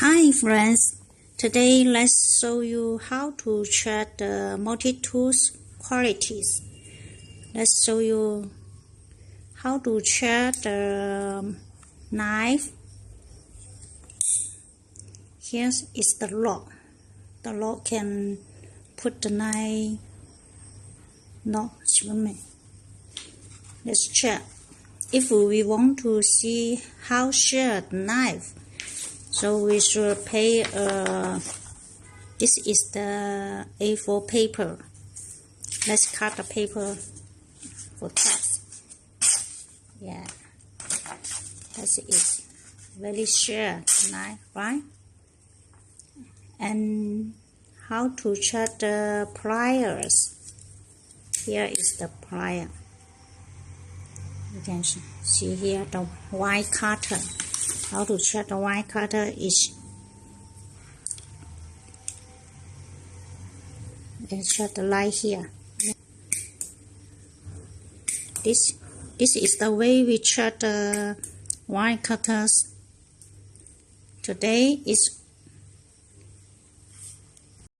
Hi friends, today let's show you how to check the multi-tools qualities. Let's show you how to check the knife. Here is the lock. The lock can put the knife not swimming. Let's check. If we want to see how sharp the knife, so we should pay this is the A4 paper. Let's cut the paper for test. Yeah, that's it. Very sharp knife, right? And how to check the pliers. Here is the plier. You can see here the white cutter. How to check the white cutter is you can check the light here. This is the way we check the white cutters. Today is